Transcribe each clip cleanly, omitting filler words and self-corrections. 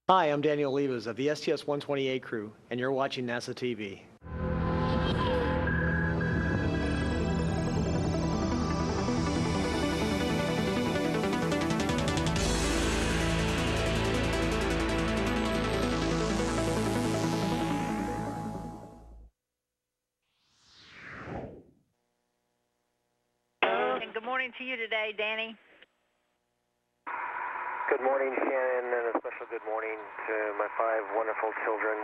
Hi, I'm Daniel Levas of the STS-128 crew, and you're watching NASA TV. And good morning to you today, Danny. Good morning, Shannon, and a special good morning to my 5 wonderful children,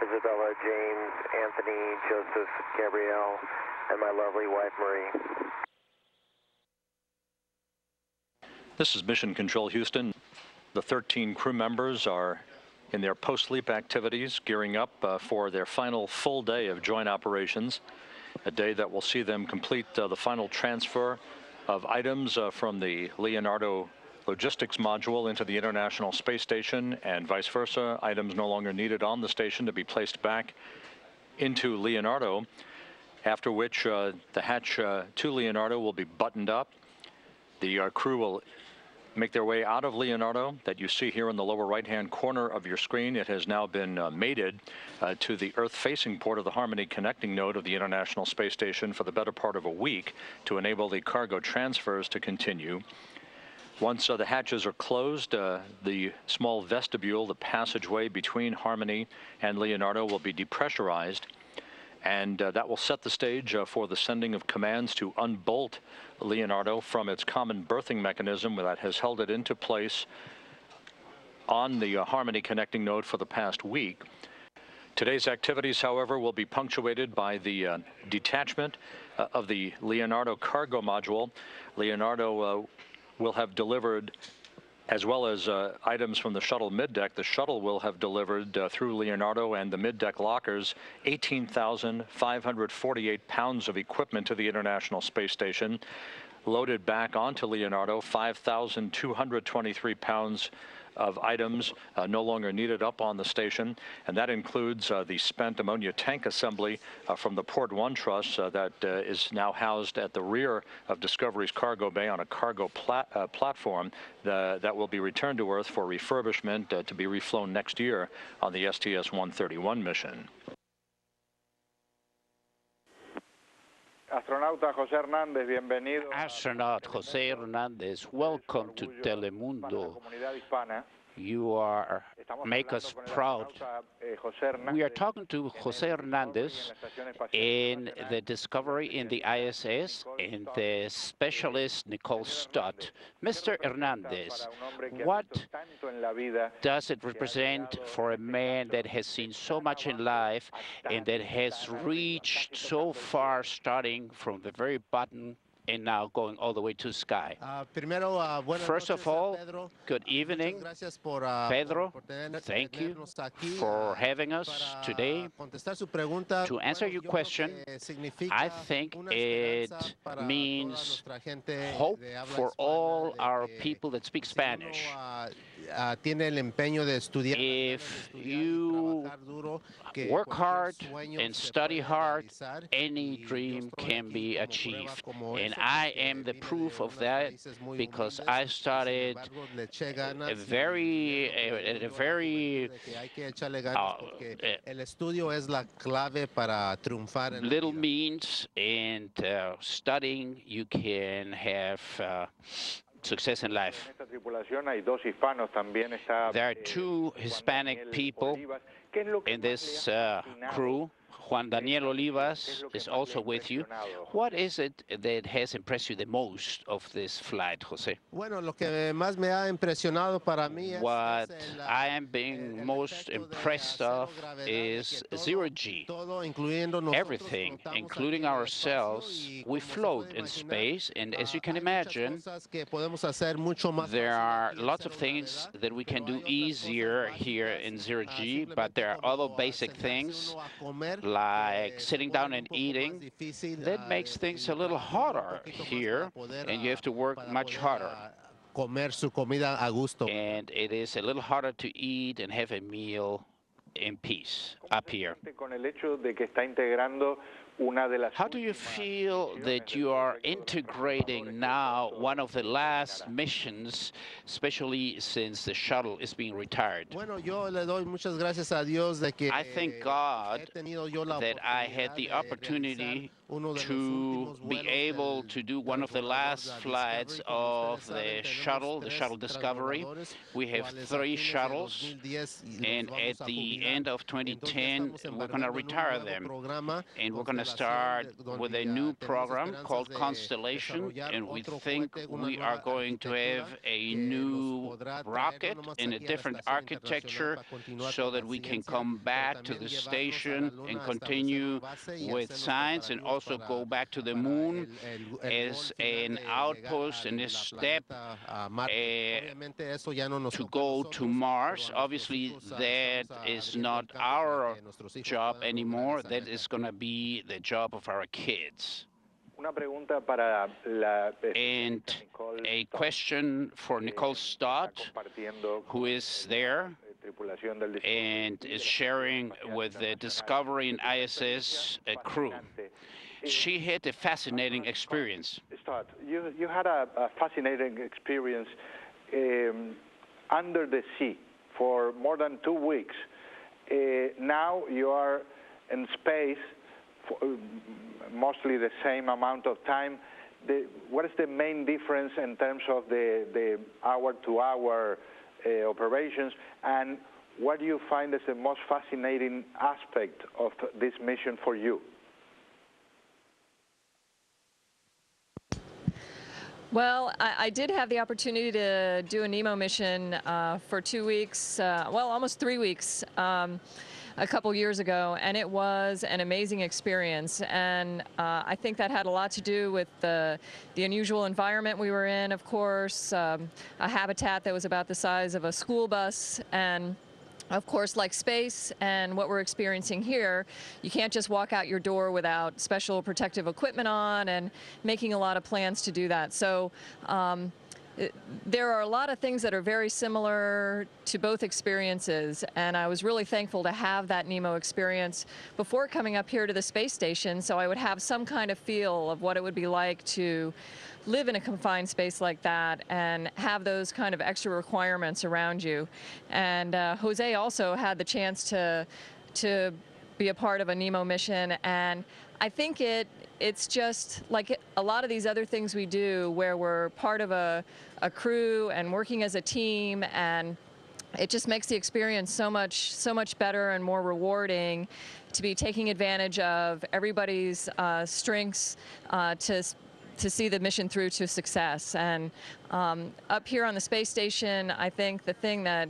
Isabella, James, Anthony, Joseph, Gabrielle, and my lovely wife, Marie. This is Mission Control Houston. The 13 crew members are in their post-sleep activities, gearing up for their final full day of joint operations, a day that will see them complete the final transfer of items from the Leonardo logistics module into the International Space Station, and vice versa, items no longer needed on the station to be placed back into Leonardo, after which the hatch to Leonardo will be buttoned up. The crew will make their way out of Leonardo that you see here in the lower right-hand corner of your screen. It has now been mated to the Earth-facing port of the Harmony connecting node of the International Space Station for the better part of a week to enable the cargo transfers to continue. Once the hatches are closed, the small vestibule, the passageway between Harmony and Leonardo, will be depressurized, and that will set the stage for the sending of commands to unbolt Leonardo from its common berthing mechanism that has held it into place on the Harmony connecting node for the past week. Today's activities, however, will be punctuated by the detachment of the Leonardo cargo module. Leonardo will have delivered, as well as items from the shuttle middeck. The shuttle will have delivered through Leonardo and the middeck lockers 18,548 pounds of equipment to the International Space Station. Loaded back onto Leonardo, 5,223 pounds of items no longer needed up on the station, and that includes the spent ammonia tank assembly from the Port 1 truss that is now housed at the rear of Discovery's cargo bay on a cargo platform that will be returned to Earth for refurbishment to be reflown next year on the STS-131 mission. Astronaut José Hernández, welcome to Telemundo. You make us proud. We are talking to José Hernández in the Discovery in the ISS and the specialist Nicole Stott. Mr. Hernández, what does it represent for a man that has seen so much in life and that has reached so far, starting from the very bottom and now going all the way to sky? First of all, good evening, Pedro. Thank you for having us today. To answer your question, I think it means hope for all our people that speak Spanish. If you work hard and study hard, any dream can be achieved. And I am the proof of that, because I started a very little means, and studying, you can have success in life. There are 2 Hispanic people in this crew. Juan Daniel Olivas is also with you. What is it that has impressed you the most of this flight, Jose? What I am being most impressed of is zero-G. Everything, including ourselves, we float in space, and as you can imagine, there are lots of things that we can do easier here in zero-G, but there are other basic things, like sitting down and eating, that makes things a little harder here, and you have to work much harder. And it is a little harder to eat and have a meal in peace up here. How do you feel that you are integrating now one of the last missions, especially since the shuttle is being retired? I thank God that I had the opportunity to be able to do one of the last flights of the shuttle Discovery. We have 3 shuttles, and at the end of 2010, we're going to retire them. And we're going to start with a new program called Constellation, and we think we are going to have a new rocket in a different architecture so that we can come back to the station and continue with science and also go back to the moon as an outpost and a step to go to Mars. Obviously, that is not our job anymore. That is going to be the job of our kids. And a question for Nicole Stott, who is there and is sharing with the Discovery and ISS crew. She had a fascinating experience. Stott, you had a fascinating experience under the sea for more than 2 weeks. Now you are in space for mostly the same amount of time. What is the main difference in terms of the hour-to-hour operations, and what do you find as the most fascinating aspect of this mission for you? Well, I did have the opportunity to do a NEMO mission for 2 weeks, well, almost 3 weeks, a couple years ago, and it was an amazing experience. And I think that had a lot to do with the unusual environment we were in, of course, a habitat that was about the size of a school bus, and of course, like space and what we're experiencing here, you can't just walk out your door without special protective equipment on and making a lot of plans to do that. So there are a lot of things that are very similar to both experiences, and I was really thankful to have that NEMO experience before coming up here to the space station, so I would have some kind of feel of what it would be like to live in a confined space like that and have those kind of extra requirements around you. And Jose also had the chance to be a part of a NEMO mission, and I think it's just like a lot of these other things we do where we're part of a crew and working as a team, and it just makes the experience so much better and more rewarding to be taking advantage of everybody's strengths to see the mission through to success. And up here on the space station, I think the thing that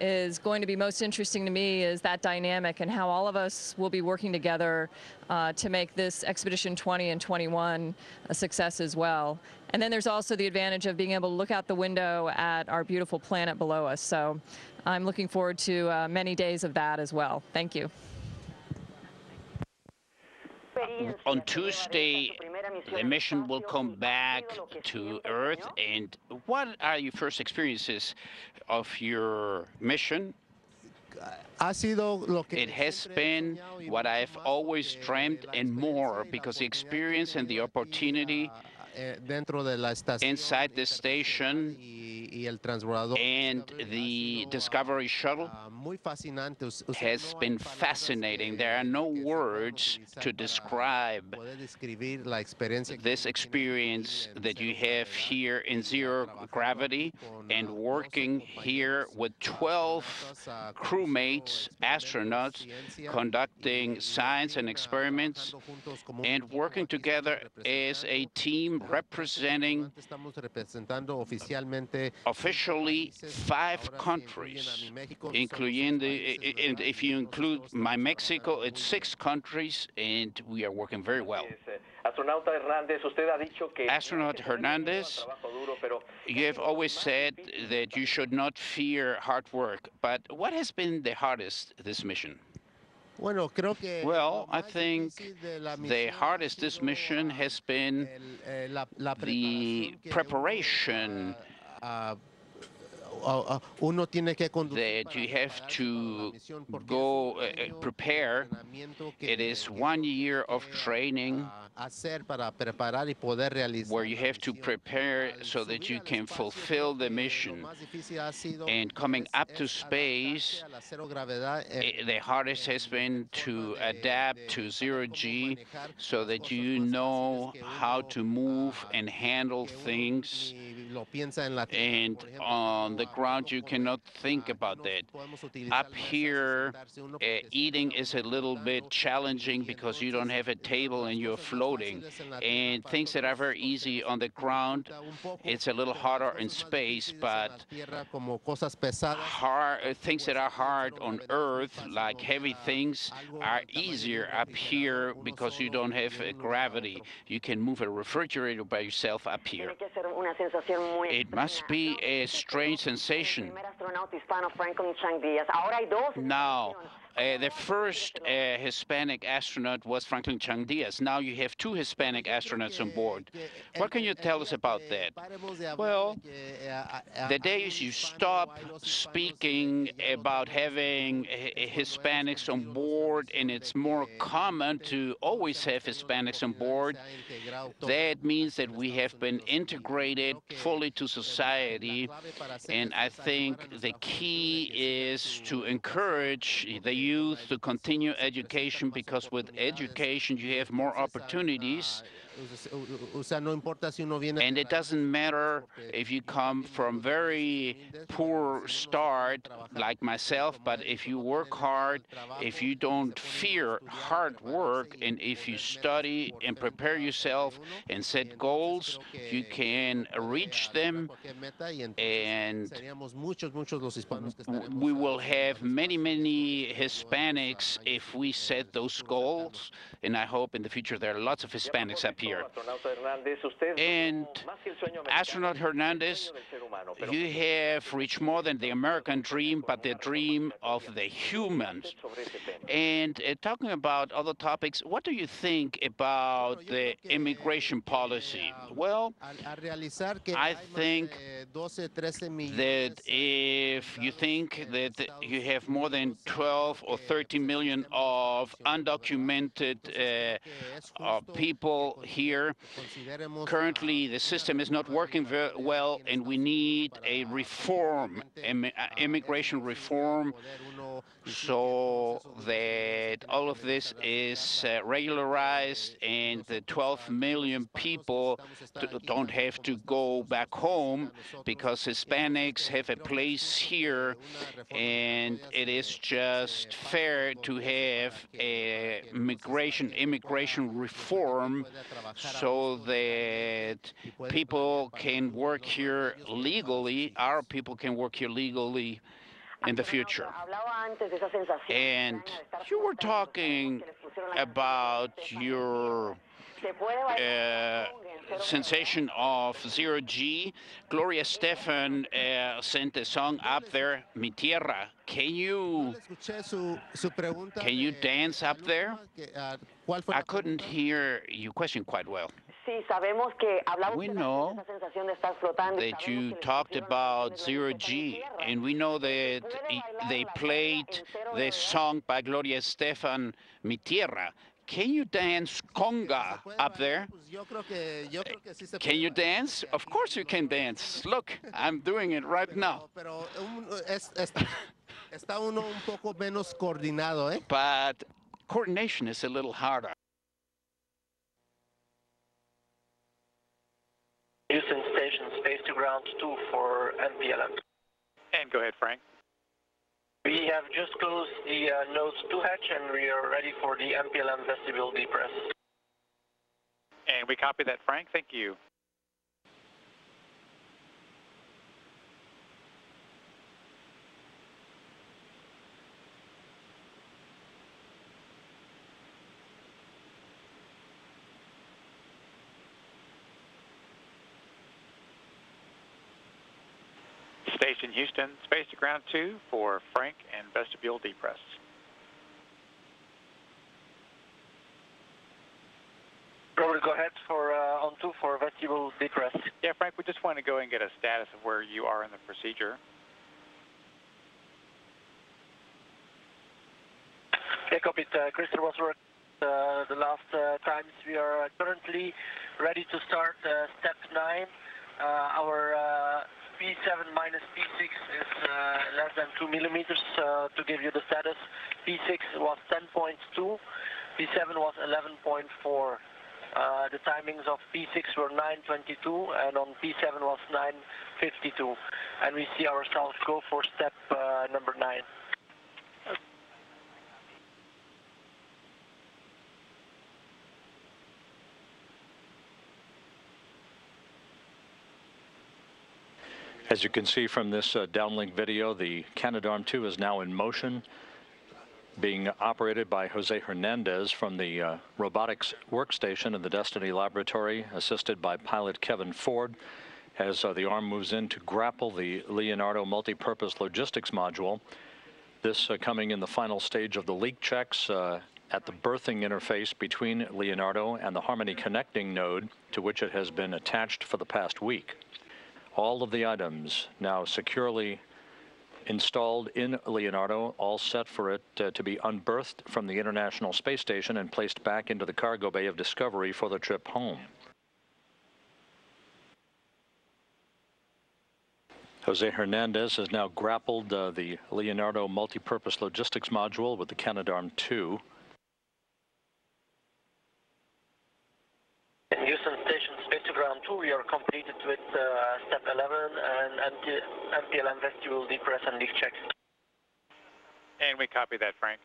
is going to be most interesting to me is that dynamic and how all of us will be working together to make this Expedition 20 and 21 a success as well. And then there's also the advantage of being able to look out the window at our beautiful planet below us. So I'm looking forward to many days of that as well. Thank you. On Tuesday, the mission will come back to Earth. And what are your first experiences of your mission? It has been what I've always dreamed and more, because the experience and the opportunity inside the station and the Discovery shuttle has been fascinating. There are no words to describe this experience that you have here in zero gravity and working here with 12 crewmates, astronauts, conducting science and experiments and working together as a team representing officially 5 countries, including and if you include my Mexico, it's 6 countries, and we are working very well. Astronaut Hernandez, you have always said that you should not fear hard work, but what has been the hardest this mission? Well, I think the hardest this mission has been the preparation that you have to go prepare. It is 1 year of training where you have to prepare so that you can fulfill the mission. And coming up to space, the hardest has been to adapt to zero-G so that you know how to move and handle things. And on the ground, you cannot think about that. Up here, eating is a little bit challenging because you don't have a table and you're floating. And things that are very easy on the ground, it's a little harder in space, but things that are hard on Earth, like heavy things, are easier up here because you don't have gravity. You can move a refrigerator by yourself up here. It must be a strange sensation. Now, the first Hispanic astronaut was Franklin Chang Diaz. Now you have 2 Hispanic astronauts on board. What can you tell us about that? Well, the days you stop speaking about having Hispanics on board, and it's more common to always have Hispanics on board, that means that we have been integrated fully to society. And I think the key is to encourage the youth to continue education, because with education you have more opportunities. And it doesn't matter if you come from very poor start like myself, but if you work hard, if you don't fear hard work, and if you study and prepare yourself and set goals, you can reach them. And we will have many, many Hispanics if we set those goals. And I hope in the future there are lots of Hispanics up here. And Astronaut Hernandez, you have reached more than the American dream, but the dream of the humans. And talking about other topics, what do you think about the immigration policy? Well, I think that if you think that you have more than 12 or 13 million of undocumented people here, currently the system is not working very well, and we need a reform, immigration reform, so that all of this is regularized and the 12 million people don't have to go back home, because Hispanics have a place here, and it is just fair to have a immigration reform so that people can work here legally, our people can work here legally in the future. And you were talking about your sensation of zero-G. Gloria Estefan sent a song up there, Mi Tierra. Can you dance up there? I couldn't hear your question quite well. We know that you talked about zero-G, and we know that they played the song by Gloria Estefan, Mi Tierra. Can you dance conga up there? Can you dance? Of course you can dance. Look, I'm doing it right now. But coordination is a little harder. Houston Station, space to ground 2 for NPLM. And go ahead, Frank. We have just closed the nose 2 hatch, and we are ready for the NPLM vestibule depress. And we copy that, Frank. Thank you. Station Houston, space to ground 2 for Frank and vestibule depress. Robert, go ahead for on 2 for vestibule depress. Yeah, Frank, we just want to go and get a status of where you are in the procedure. Take up it. Christer was working the last times. We are currently ready to start step 9. Our P7 minus P6 is less than 2 millimeters. To give you the status, P6 was 10.2, P7 was 11.4. The timings of P6 were 9:22 and on P7 was 9:52. And we see ourselves go for step number 9. As you can see from this downlink video, the Canadarm2 is now in motion, being operated by Jose Hernandez from the robotics workstation in the Destiny laboratory, assisted by pilot Kevin Ford, as the arm moves in to grapple the Leonardo multi-purpose logistics module. This coming in the final stage of the leak checks at the berthing interface between Leonardo and the Harmony connecting node, to which it has been attached for the past week. All of the items now securely installed in Leonardo, all set for it to be unberthed from the International Space Station and placed back into the cargo bay of Discovery for the trip home. Jose Hernandez has now grappled the Leonardo multi-purpose logistics module with the Canadarm2. In Houston Station Space to Ground 2, we are completed with step 11 and MPLM vestibule depress and leak check. And we copy that, Frank.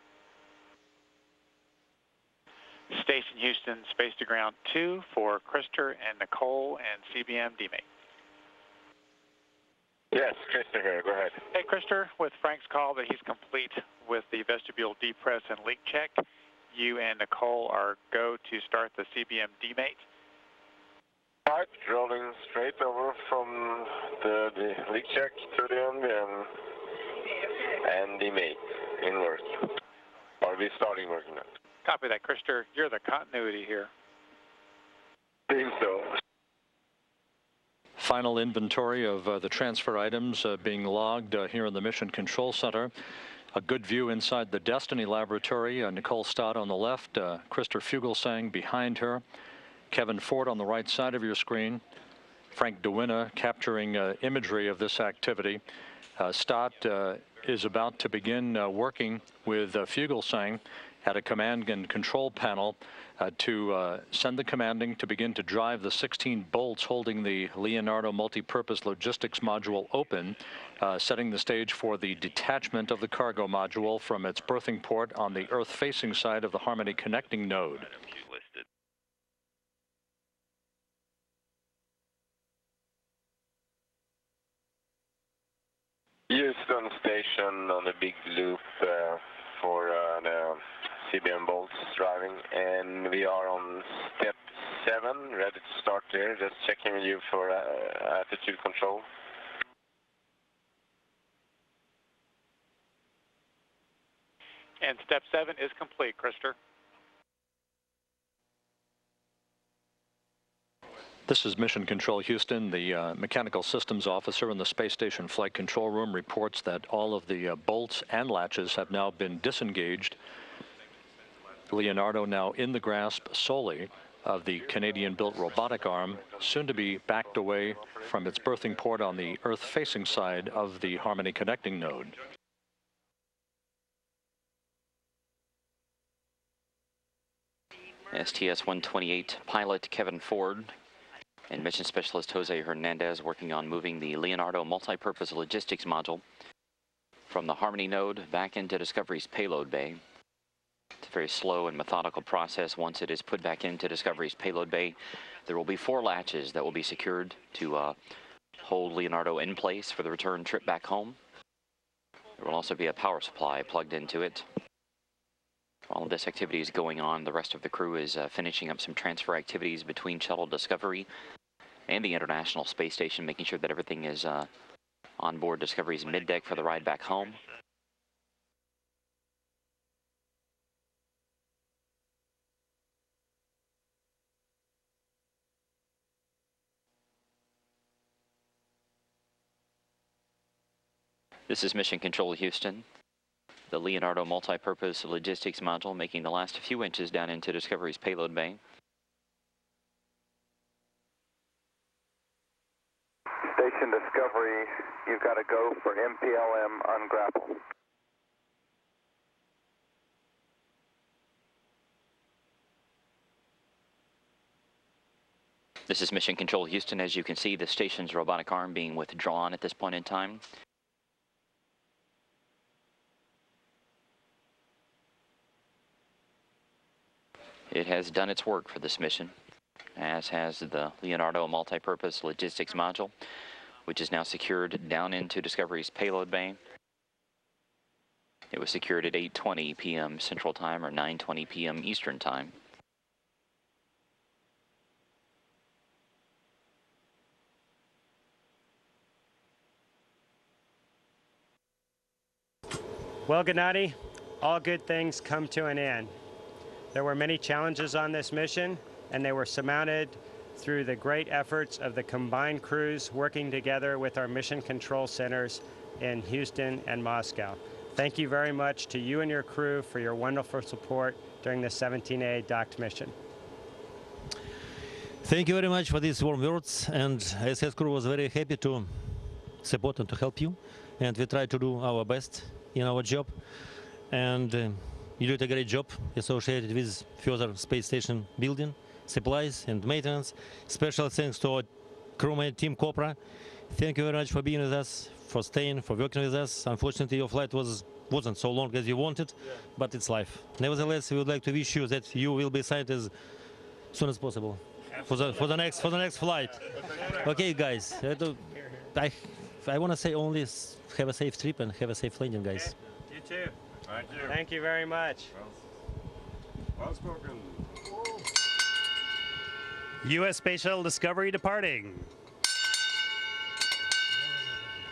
Station Houston, Space to Ground 2 for Christer and Nicole and CBM DMate. Yes, Christer here. Go ahead. Hey, Christer, with Frank's call that he's complete with the vestibule depress and leak check, you and Nicole are go to start the CBM DMate. Right, rolling straight over from the leak check to the NBM and the mate in work. Are we starting working now? Copy that, Christer. You're the continuity here. Think so. Final inventory of the transfer items being logged here in the Mission Control Center. A good view inside the Destiny laboratory. Nicole Stott on the left, Christer Fugelsang behind her. Kevin Ford on the right side of your screen. Frank DeWinna capturing imagery of this activity. Stott is about to begin working with Fugelsang at a command and control panel to send the commanding to begin to drive the 16 bolts holding the Leonardo multi-purpose logistics module open, setting the stage for the detachment of the cargo module from its berthing port on the Earth-facing side of the Harmony connecting node. Houston Station on the big loop for the CBM bolts driving, and we are on step 7, ready to start there. Just checking with you for attitude control. And step 7 is complete, Christer. This is Mission Control Houston. The mechanical systems officer in the space station flight control room reports that all of the bolts and latches have now been disengaged. Leonardo now in the grasp solely of the Canadian-built robotic arm, soon to be backed away from its berthing port on the Earth-facing side of the Harmony connecting node. STS-128 pilot Kevin Ford and mission specialist Jose Hernandez working on moving the Leonardo multi-purpose logistics module from the Harmony node back into Discovery's payload bay. It's a very slow and methodical process. Once it is put back into Discovery's payload bay, there will be 4 latches that will be secured to hold Leonardo in place for the return trip back home. There will also be a power supply plugged into it. While this activity is going on, the rest of the crew is finishing up some transfer activities between Shuttle Discovery and the International Space Station, making sure that everything is on board Discovery's middeck for the ride back home. This is Mission Control Houston. the Leonardo multi-purpose logistics module, making the last few inches down into Discovery's payload bay. Station Discovery, you've got to go for MPLM ungrapple. This is Mission Control Houston. As you can see, the station's robotic arm being withdrawn at this point in time. It has done its work for this mission, as has the Leonardo multi-purpose logistics module, which is now secured down into Discovery's payload bay. It was secured at 8:20 p.m. Central Time or 9:20 p.m. Eastern Time. Well, Gennady, all good things come to an end. There were many challenges on this mission, and they were surmounted through the great efforts of the combined crews working together with our mission control centers in Houston and Moscow. Thank you very much to you and your crew for your wonderful support during the 17A docked mission. Thank you very much for these warm words, and ISS crew was very happy to support and to help you, and we try to do our best in our job, and you did a great job associated with further space station building, supplies and maintenance. Special thanks to our crewmate Team Copra. Thank you very much for being with us, for staying, for working with us. Unfortunately, your flight wasn't so long as you wanted, but it's life. Nevertheless, we would like to wish you that you will be signed as soon as possible for the next flight. Okay, guys. I want to say only have a safe trip and have a safe landing, guys. You too. Thank you. Thank you very much. Well spoken. U.S. Space Shuttle Discovery departing.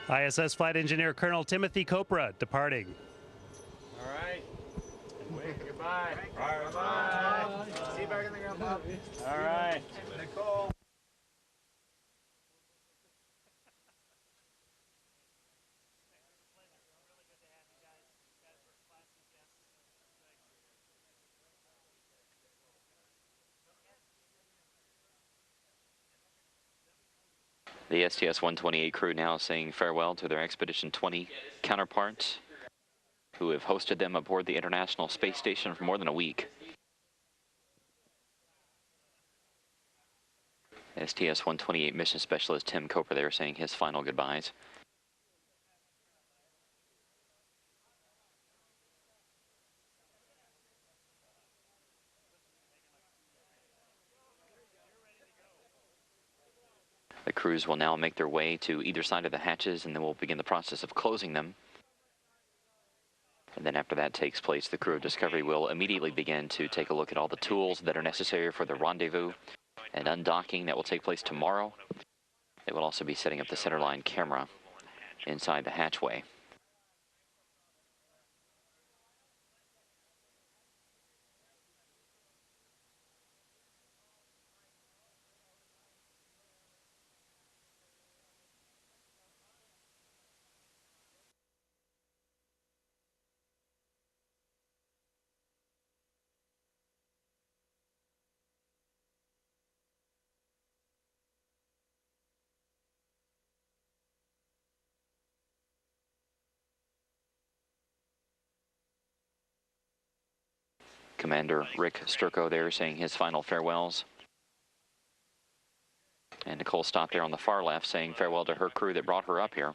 ISS Flight Engineer Colonel Timothy Copra departing. All right. Goodbye. Bye. See you back in the ground, Bob. All right. Nicole. The STS-128 crew now saying farewell to their Expedition 20 counterparts who have hosted them aboard the International Space Station for more than a week. STS-128 mission specialist Tim Copra there saying his final goodbyes. The crews will now make their way to either side of the hatches, and then we'll begin the process of closing them. And then after that takes place, the crew of Discovery will immediately begin to take a look at all the tools that are necessary for the rendezvous and undocking that will take place tomorrow. They will also be setting up the centerline camera inside the hatchway. Commander Rick Sturko there saying his final farewells. And Nicole Stott there on the far left saying farewell to her crew that brought her up here.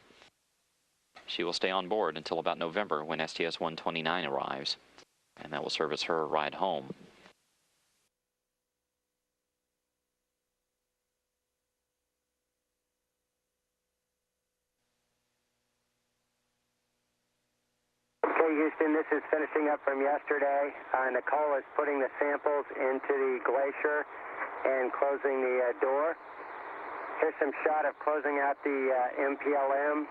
She will stay on board until about November when STS-129 arrives, and that will serve as her ride home. Houston, this is finishing up from yesterday. Nicole is putting the samples into the glacier and closing the door. Here's some shot of closing out the MPLM.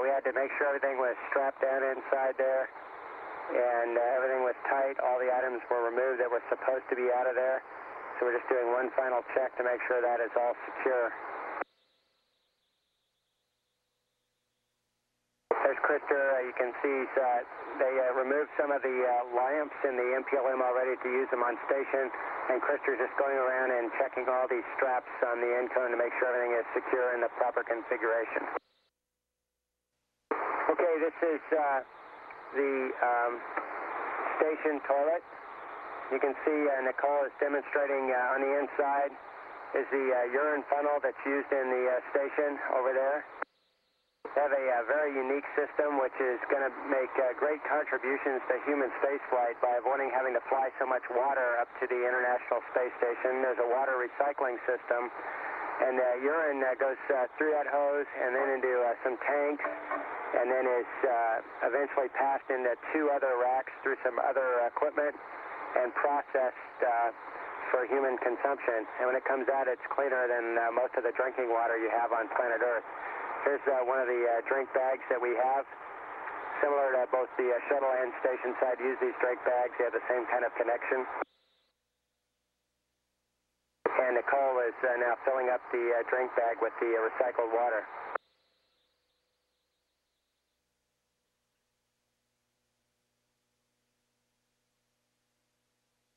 We had to make sure everything was strapped down inside there, and everything was tight. All the items were removed that were supposed to be out of there. So we're just doing one final check to make sure that is all secure. There's Krister. You can see they removed some of the lamps in the MPLM already to use them on station, and Krister's just going around and checking all these straps on the end cone to make sure everything is secure in the proper configuration. Okay, this is the station toilet. You can see Nicole is demonstrating on the inside is the urine funnel that's used in the station over there. They have a very unique system which is going to make great contributions to human spaceflight by avoiding having to fly so much water up to the International Space Station. There's a water recycling system, and urine goes through that hose and then into some tanks, and then is eventually passed into 2 other racks through some other equipment and processed for human consumption. And when it comes out, it's cleaner than most of the drinking water you have on planet Earth. Here's one of the drink bags that we have. Similar to both the shuttle and station side use these drink bags. They have the same kind of connection. And Nicole is now filling up the drink bag with the recycled water.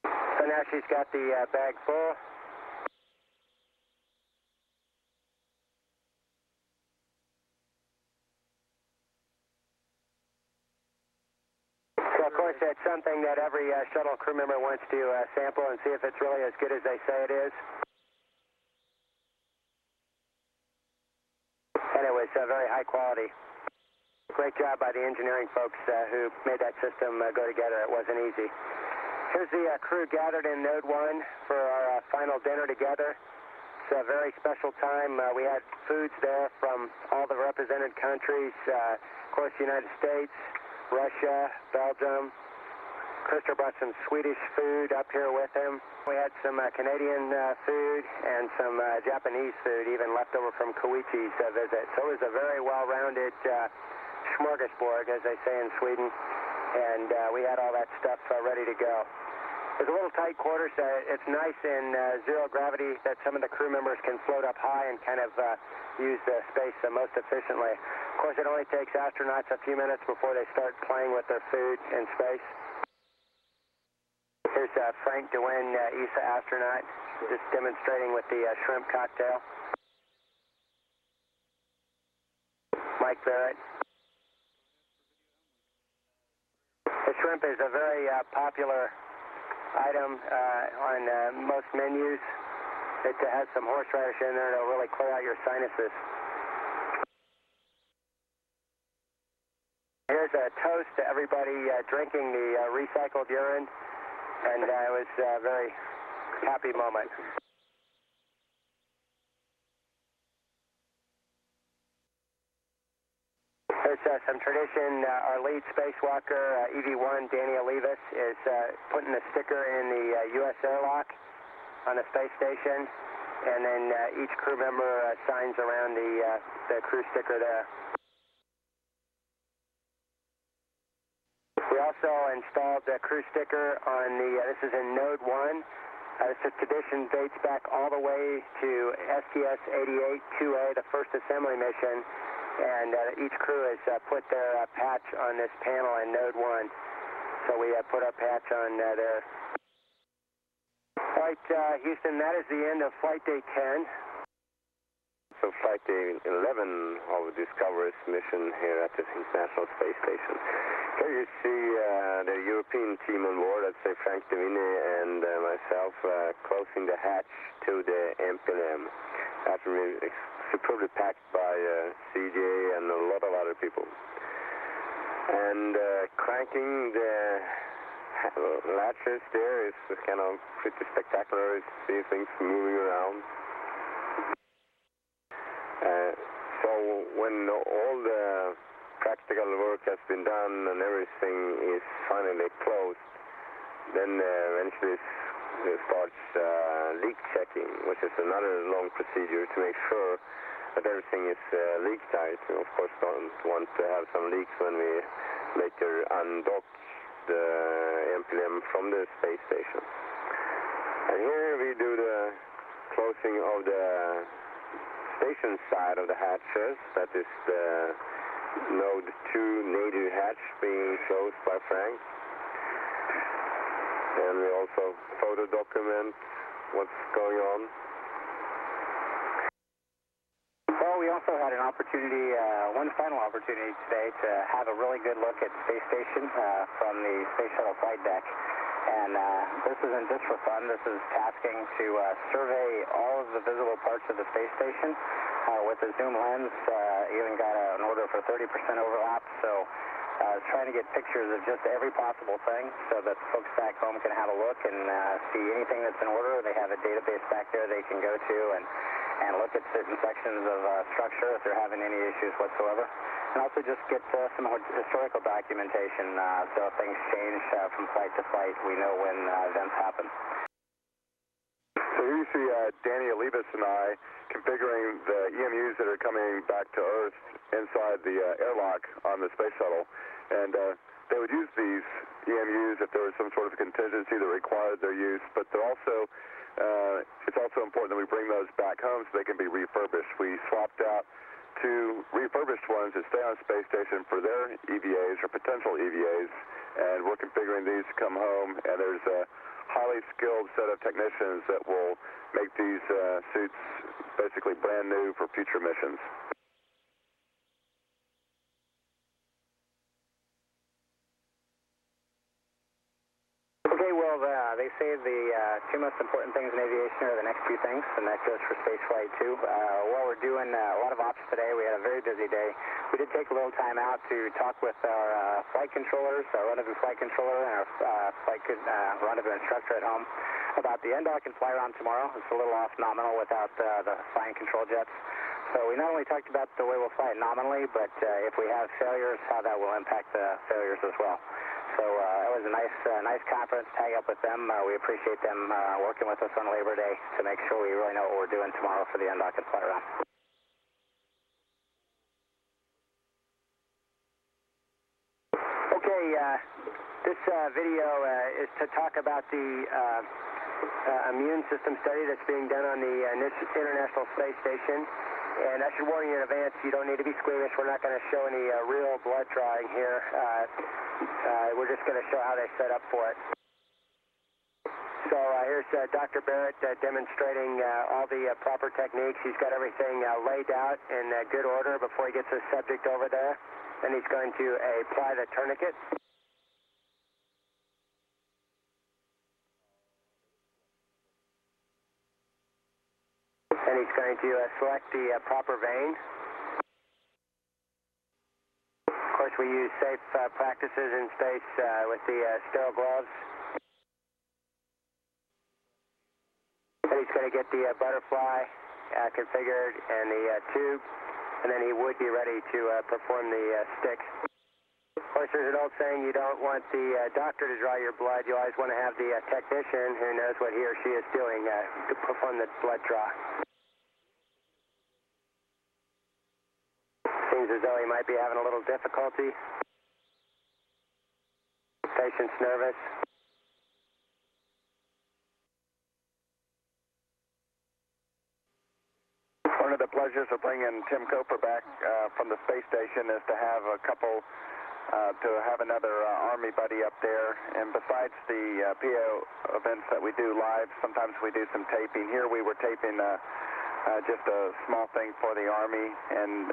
So now she's got the bag full. So of course it's something that every shuttle crew member wants to sample and see if it's really as good as they say it is. And it was very high quality. Great job by the engineering folks who made that system go together. It wasn't easy. Here's the crew gathered in Node 1 for our final dinner together. It's a very special time. We had foods there from all the represented countries, of course, the United States, Russia, Belgium. Krister brought some Swedish food up here with him. We had some Canadian food and some Japanese food, even left over from Koichi's visit. So it was a very well-rounded smorgasbord, as they say in Sweden, and we had all that stuff ready to go. It's a little tight quarters. It's nice in zero gravity that some of the crew members can float up high and kind of use the space most efficiently. Of course, it only takes astronauts a few minutes before they start playing with their food in space. Here's Frank DeWin, ESA astronaut, just demonstrating with the shrimp cocktail. Mike Barrett. The shrimp is a very popular item on most menus. It has some horseradish in there. It'll really clear out your sinuses. Here's a toast to everybody drinking the recycled urine, and it was a very happy moment. There's some tradition. Our lead spacewalker, EV1, Danny Olivas, is putting a sticker in the U.S. airlock on the space station, and then each crew member signs around the crew sticker there. We also installed the crew sticker on the, this is in Node 1. This tradition dates back all the way to STS-128 2A, the first assembly mission. And each crew has put their patch on this panel in Node 1. So we put our patch on there. All right, Houston, that is the end of Flight Day 10. So Flight Day 11 of Discovery's mission here at the International Space Station. Here you see the European team on board, let's say Frank DeWin and myself, closing the hatch to the MPLM. After superbly packed by CJ and a lot of other people. And cranking the latches there is kind of pretty spectacular to see things moving around. So when all the practical work has been done and everything is finally closed, then eventually it starts leak checking, which is another long procedure to make sure that everything is leak tight. We of course don't want to have some leaks when we later undock the MPLM from the space station. And here we do the closing of the station side of the hatches. That is the Node 2 native hatch being closed by Frank. And we also photo document what's going on. Well, we also had an opportunity, one final opportunity today to have a really good look at Space Station from the Space Shuttle flight deck. And this isn't just for fun, this is tasking to survey all of the visible parts of the space station with a zoom lens, even got an order for 30% overlap, so trying to get pictures of just every possible thing so that folks back home can have a look and see anything that's in order. They have a database back there they can go to and look at certain sections of structure if they're having any issues whatsoever. And also just get some historical documentation, so if things change from flight to flight, we know when events happen. So here you see Danny Olivas and I configuring the EMUs that are coming back to Earth inside the airlock on the space shuttle. And they would use these EMUs if there was some sort of contingency that required their use, but they're also, it's also important that we bring those back home so they can be refurbished. We swapped out 2 refurbished ones that stay on space station for their EVAs or potential EVAs, and we're configuring these to come home, and there's a highly skilled set of technicians that will make these suits basically brand new for future missions. Okay, well, they say the 2 most important things in aviation are the next 2 things, and that goes for space flight too. While we're doing a lot of ops today, we had a very busy day. We did take a little time out to talk with our flight controllers, our rendezvous flight controller, and our rendezvous instructor at home about the NDOC and fly around tomorrow. It's a little off nominal without the flying control jets. So we not only talked about the way we'll fly it nominally, but if we have failures, how that will impact the failures as well. So it was a nice conference, tag up with them. We appreciate them working with us on Labor Day to make sure we really know what we're doing tomorrow for the NDOC and fly around. Okay, this video is to talk about the immune system study that's being done on the International Space Station. And I should warn you in advance, you don't need to be squeamish. We're not going to show any real blood drawing here. We're just going to show how they set up for it. So here's Dr. Barrett demonstrating all the proper techniques. He's got everything laid out in good order before he gets his subject over there. Then he's going to apply the tourniquet. And he's going to select the proper vein. Of course, we use safe practices in space with the sterile gloves. And he's going to get the butterfly configured and the tube, and then he would be ready to perform the stick. Of course, there's an old saying, you don't want the doctor to draw your blood. You always want to have the technician who knows what he or she is doing to perform the blood draw. Seems as though he might be having a little difficulty. Patient's nervous. One of the pleasures of bringing Tim Coper back from the space station is to have a couple, to have another Army buddy up there. And besides the PO events that we do live, sometimes we do some taping. Here we were taping just a small thing for the Army and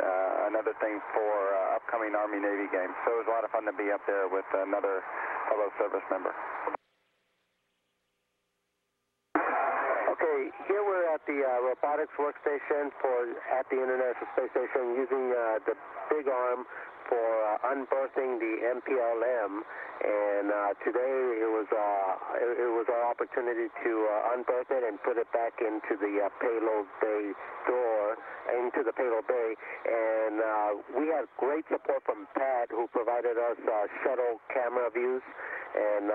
another thing for upcoming Army-Navy games. So it was a lot of fun to be up there with another fellow service member. Okay, here we're at the robotics workstation at the International Space Station using the big arm for unberthing the MPLM, and today it was our opportunity to unberth it and put it back into the payload bay door, into the payload bay, and we had great support from Pat, who provided us shuttle camera views, and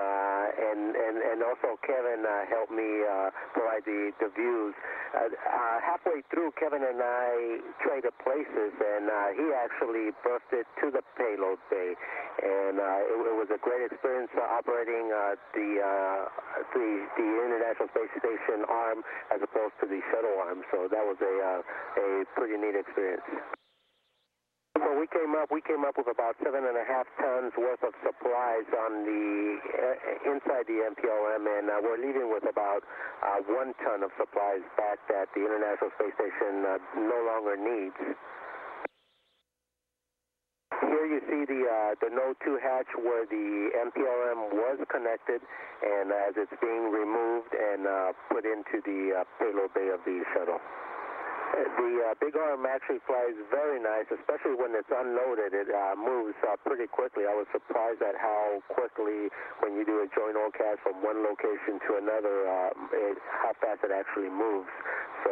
also Kevin helped me provide the views. Halfway through, Kevin and I traded places, and he actually berthed it to the payload bay, and it was a great experience operating the International Space Station arm as opposed to the shuttle arm. So that was a pretty neat experience. Well, we we came up with about 7.5 tons worth of supplies on the inside the MPLM, and we're leaving with about 1 ton of supplies back that the International Space Station no longer needs. Here you see the Node 2 hatch where the MPLM was connected, and as it's being removed and put into the payload bay of the shuttle. The big arm actually flies very nice, especially when it's unloaded. It moves pretty quickly. I was surprised at how quickly, when you do a joint OCAS from one location to another, how fast it actually moves. So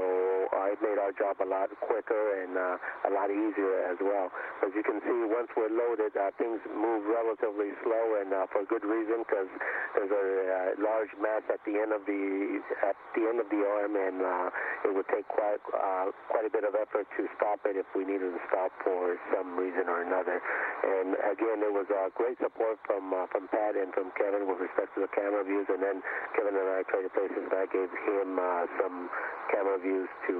it made our job a lot quicker and a lot easier as well. As you can see, once we're loaded, things move relatively slow, and for good reason, because there's a large mass at the end of the arm, and it would take quite a bit of effort to stop it if we needed to stop for some reason or another. And again, it was great support from Pat and from Kevin with respect to the camera views, and then Kevin and I traded places, and I gave him some camera views to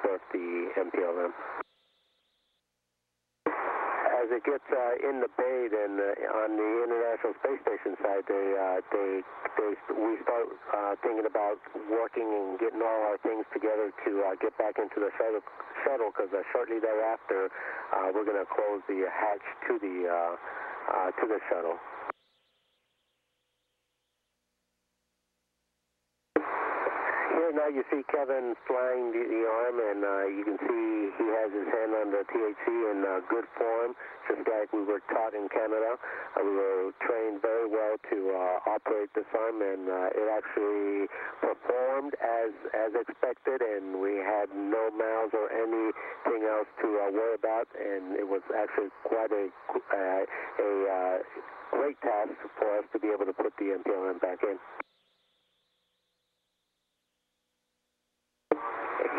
birth the MPLM. As it gets in the bay, then on the International Space Station side, we start thinking about working and getting all our things together to get back into the shuttle, because shortly thereafter, we're going to close the hatch to the shuttle. Here now you see Kevin flying the arm, and you can see he has his hand on the THC in good form, just like we were taught in Canada. We were trained very well to operate this arm, and it actually performed as expected, and we had no mouths or anything else to worry about, and it was actually quite a great task for us to be able to put the MPLM back in.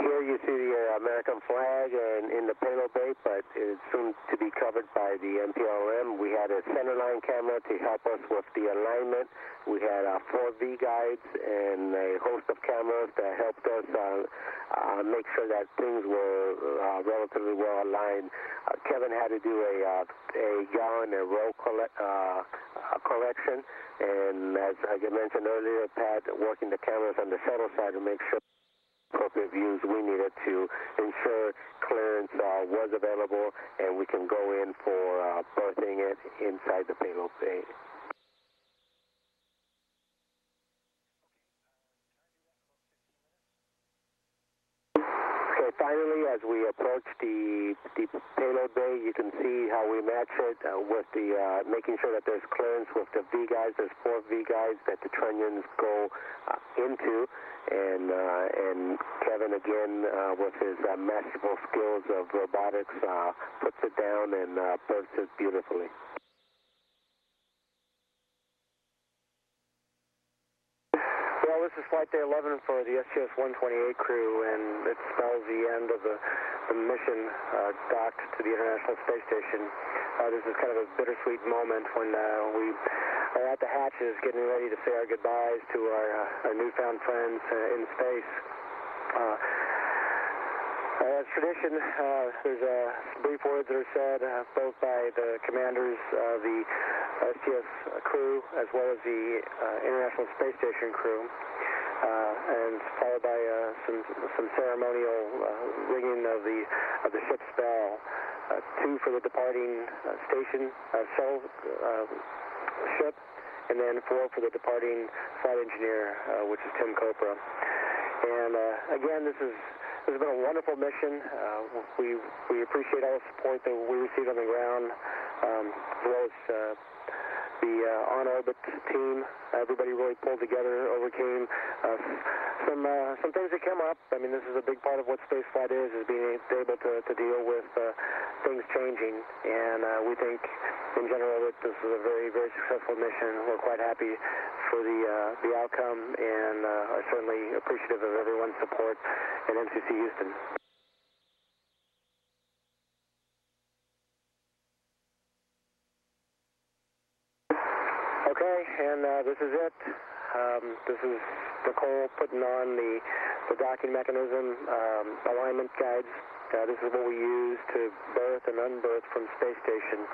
Here you see the American flag and in the payload bay, but it's soon to be covered by the MPLM. We had a centerline camera to help us with the alignment. We had 4 V guides and a host of cameras that helped us make sure that things were relatively well aligned. Kevin had to do a yaw and a roll correction, and as I mentioned earlier, Pat working the cameras on the shuttle side to make sure appropriate views we needed to ensure clearance was available, and we can go in for berthing it inside the payload bay. Okay, finally, as we approach the payload bay, you can see how we match it with the making sure that there's clearance with the V guides. There's 4 V guides that the trunnions go into, and Kevin again with his masterful skills of robotics puts it down and berths it beautifully. Well, this is flight day 11 for the STS-128 crew, and it spells the end of the mission docked to the International Space Station. This is kind of a bittersweet moment when we are at the hatches getting ready to say our goodbyes to our newfound friends in space. As tradition, there's brief words that are said both by the commanders of the STS crew as well as the International Space Station crew, and followed by some ceremonial ringing of the ship's bell. 2 for the departing station shuttle ship, and then 4 for the departing flight engineer, which is Tim Copra. And again, this has been a wonderful mission. We appreciate all the support that we received on the ground, as well as the on-orbit team. Everybody really pulled together, overcame some things that came up. I mean, this is a big part of what spaceflight is being able to deal with things changing. And we think, in general, that this is a very, very successful mission. We're quite happy for the outcome, and are certainly appreciative of everyone's support in MCC Houston. Okay, and this is it. This is Nicole putting on the docking mechanism, alignment guides, This is what we use to berth and unberth from the space station.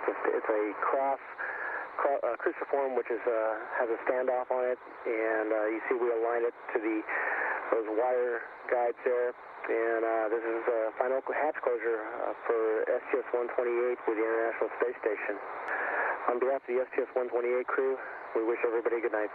It's a cruciform which has a standoff on it, and you see we align it to those wire guides there. And this is the final hatch closure for STS-128 with the International Space Station. On behalf of the STS-128 crew, we wish everybody good night.